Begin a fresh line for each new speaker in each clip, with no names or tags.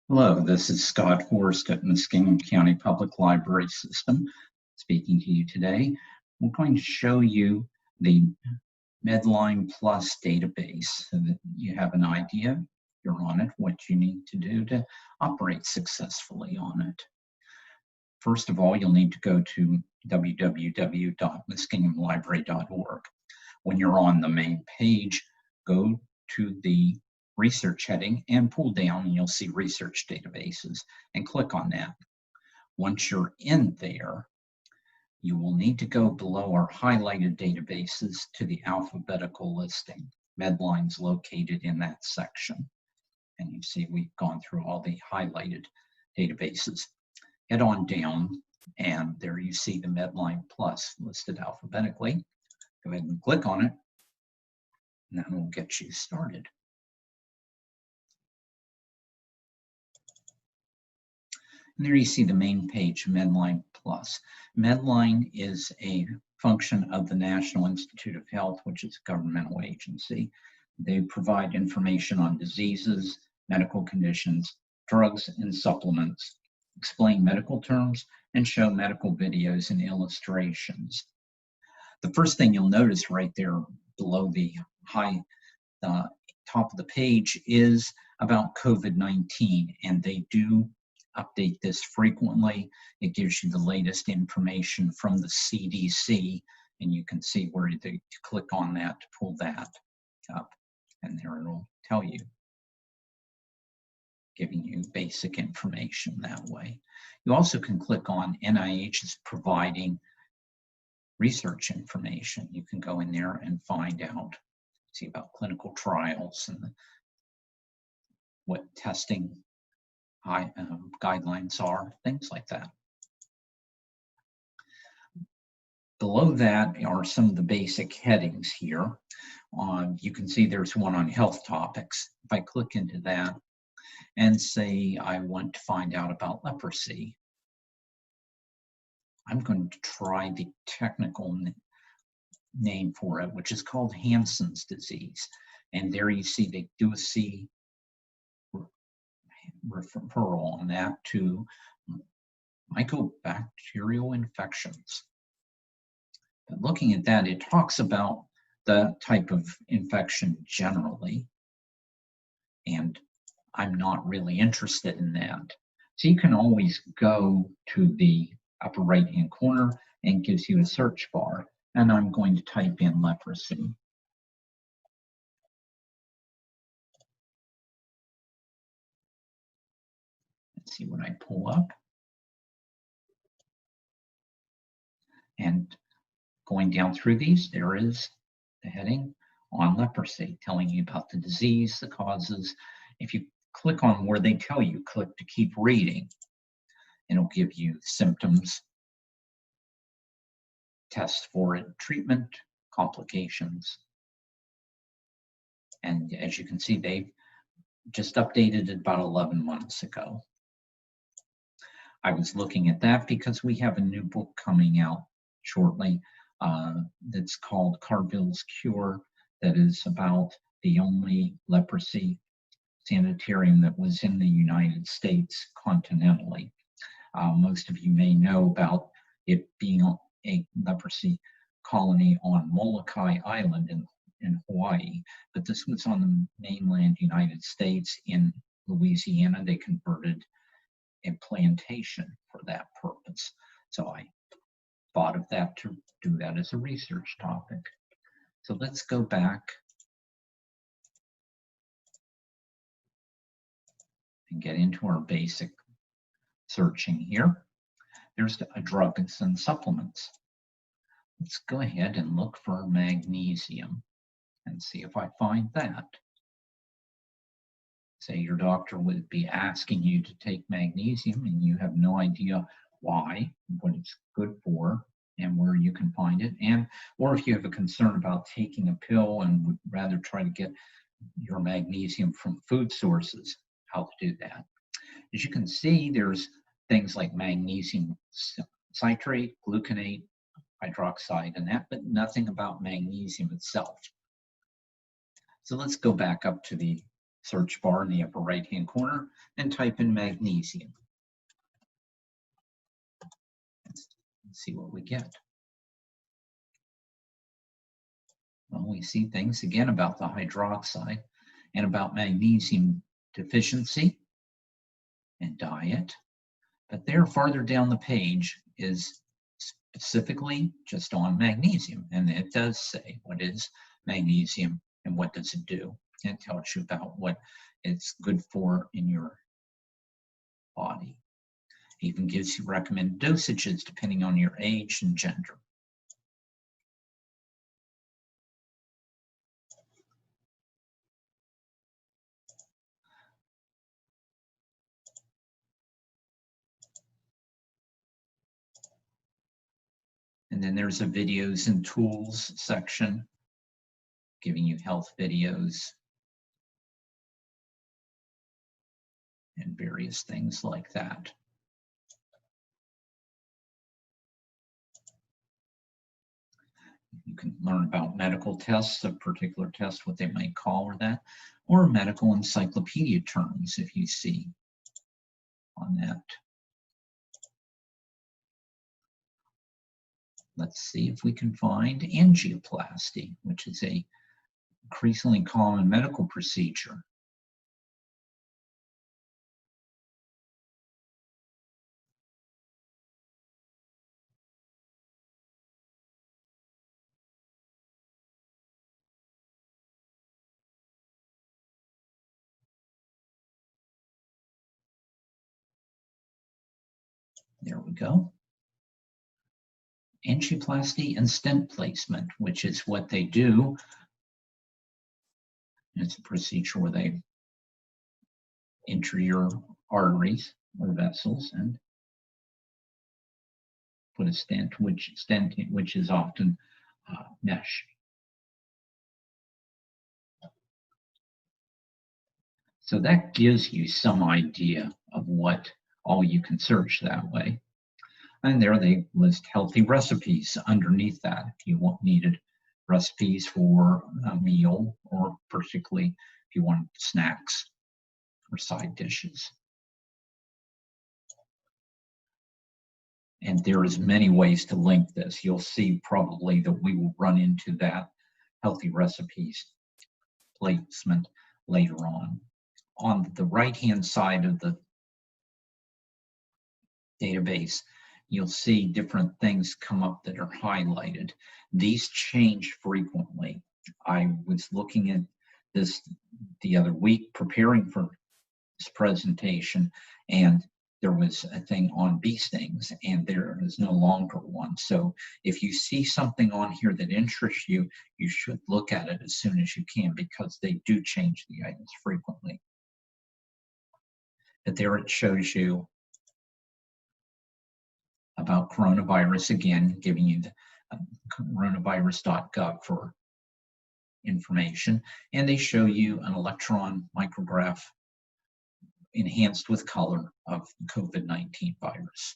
Hello, this is Scott Horst at Muskingum County Public Library System speaking to you today. I'm going to show you the MedlinePlus database so that you have an idea, if you're on it, what you need to do to operate successfully on it. First of all, you'll need to go to www.muskingumlibrary.org. When you're on the main page, go to the research heading and pull down and you'll see research databases and click on that. Once you're in there, you will need to go below our highlighted databases to the alphabetical listing. Medline's located in that section. And you see we've gone through all the highlighted databases. Head on down and there you see the MedlinePlus listed alphabetically. Go ahead and click on it and that will get you started. And there you see the main page, MedlinePlus. Medline is a function of the National Institute of Health, which is a governmental agency. They provide information on diseases, medical conditions, drugs and supplements, explain medical terms, and show medical videos and illustrations. The first thing you'll notice right there below the top of the page is about COVID-19, and they do update this frequently. It gives you the latest information from the CDC, and you can see where you click on that to pull that up, and there it'll tell you, giving you basic information that way. You also can click on NIH is providing research information. You can go in there and find out, see about clinical trials and what testing guidelines are, things like that. Below that are some of the basic headings here. You can see there's one on health topics. If I click into that and say I want to find out about leprosy, I'm going to try the technical name for it, which is called Hansen's disease. And there you see they do a C referral on that to mycobacterial infections. But looking at that, it talks about the type of infection generally, and I'm not really interested in that. So you can always go to the upper right hand corner and it gives you a search bar, and I'm going to type in leprosy. Let's see what I pull up. And going down through these, there is the heading on leprosy, telling you about the disease, the causes. If you click on where they tell you, click to keep reading, and it'll give you symptoms, tests for it, treatment, complications. And as you can see, they've just updated it about 11 months ago. I was looking at that because we have a new book coming out shortly that's called Carville's Cure, that is about the only leprosy sanitarium that was in the United States continentally. Most of you may know about it being a leprosy colony on Molokai Island in Hawaii, but this was on the mainland United States. In Louisiana, they converted a plantation for that purpose. So I thought of that to do that as a research topic. So let's go back and get into our basic searching here. There's drugs and supplements. Let's go ahead and look for magnesium and see if I find that. Say your doctor would be asking you to take magnesium and you have no idea why, what it's good for, and where you can find it. And or if you have a concern about taking a pill and would rather try to get your magnesium from food sources, how to do that. As you can see, there's things like magnesium citrate, gluconate, hydroxide, and that, but nothing about magnesium itself. So let's go back up to the search bar in the upper right-hand corner and type in magnesium. Let's see what we get. Well, we see things again about the hydroxide and about magnesium deficiency and diet. But there, farther down the page, is specifically just on magnesium. And it does say what is magnesium and what does it do. And it tells you about what it's good for in your body. It even gives you recommended dosages depending on your age and gender. And then there's a videos and tools section, giving you health videos and various things like that. You can learn about medical tests, a particular test, what they might call or that, or medical encyclopedia terms if you see on that. Let's see if we can find angioplasty, which is a increasingly common medical procedure. There we go. Angioplasty and stent placement, which is what they do. It's a procedure where they enter your arteries or vessels and put a stent, which is often mesh. So that gives you some idea of what all you can search that way. And there they list healthy recipes underneath that if you needed recipes for a meal, or particularly if you wanted snacks or side dishes. And there is many ways to link this. You'll see probably that we will run into that healthy recipes placement later on. On the right-hand side of the database, you'll see different things come up that are highlighted. These change frequently. I was looking at this the other week preparing for this presentation, and there was a thing on bee stings, and there is no longer one. So if you see something on here that interests you, you should look at it as soon as you can, because they do change the items frequently. But there it shows you about coronavirus, again, giving you the coronavirus.gov for information. And they show you an electron micrograph enhanced with color of COVID-19 virus.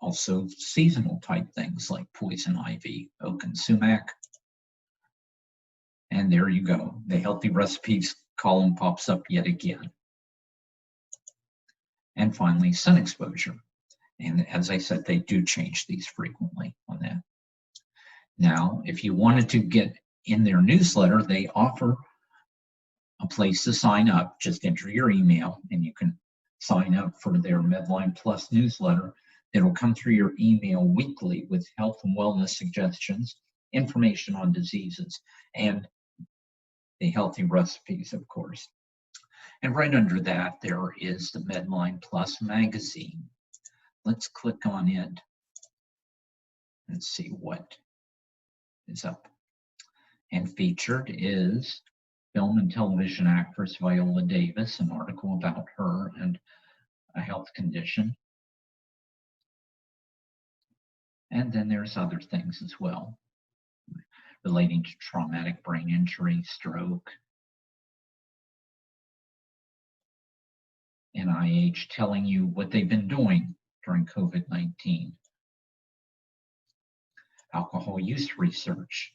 Also seasonal type things like poison ivy, oak and sumac. And there you go. The healthy recipes column pops up yet again. And finally, sun exposure. And as I said, they do change these frequently on that. Now, if you wanted to get in their newsletter, they offer a place to sign up. Just enter your email and you can sign up for their MedlinePlus newsletter. It'll come through your email weekly with health and wellness suggestions, information on diseases, and the healthy recipes, of course. And right under that, there is the MedlinePlus magazine. Let's click on it and see what is up. And featured is film and television actress Viola Davis, an article about her and a health condition. And then there's other things as well relating to traumatic brain injury, stroke, NIH telling you what they've been doing during COVID-19, alcohol use research,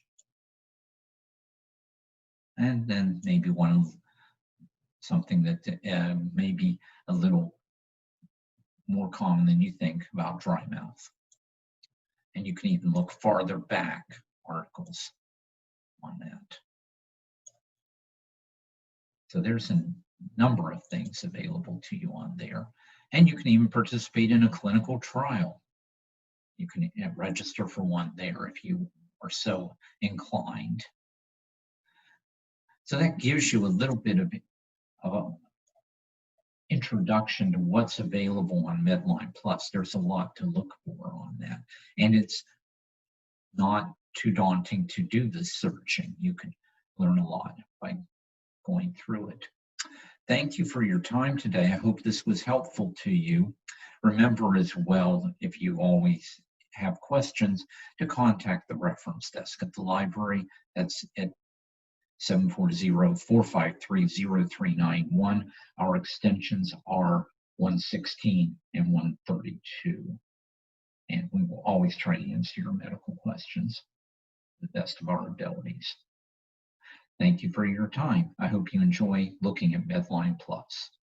And then maybe something that may be a little more common than you think about dry mouth. And you can even look farther back articles on that. So there's a number of things available to you on there. And you can even participate in a clinical trial. You can register for one there if you are so inclined. So that gives you a little bit of an introduction to what's available on MedlinePlus. There's a lot to look for on that. And it's not too daunting to do the searching. You can learn a lot by going through it. Thank you for your time today. I hope this was helpful to you. Remember as well, if you always have questions, to contact the reference desk at the library. That's at 740-453-0391. Our extensions are 116 and 132. And we will always try to answer your medical questions to the best of our abilities. Thank you for your time. I hope you enjoy looking at MedlinePlus.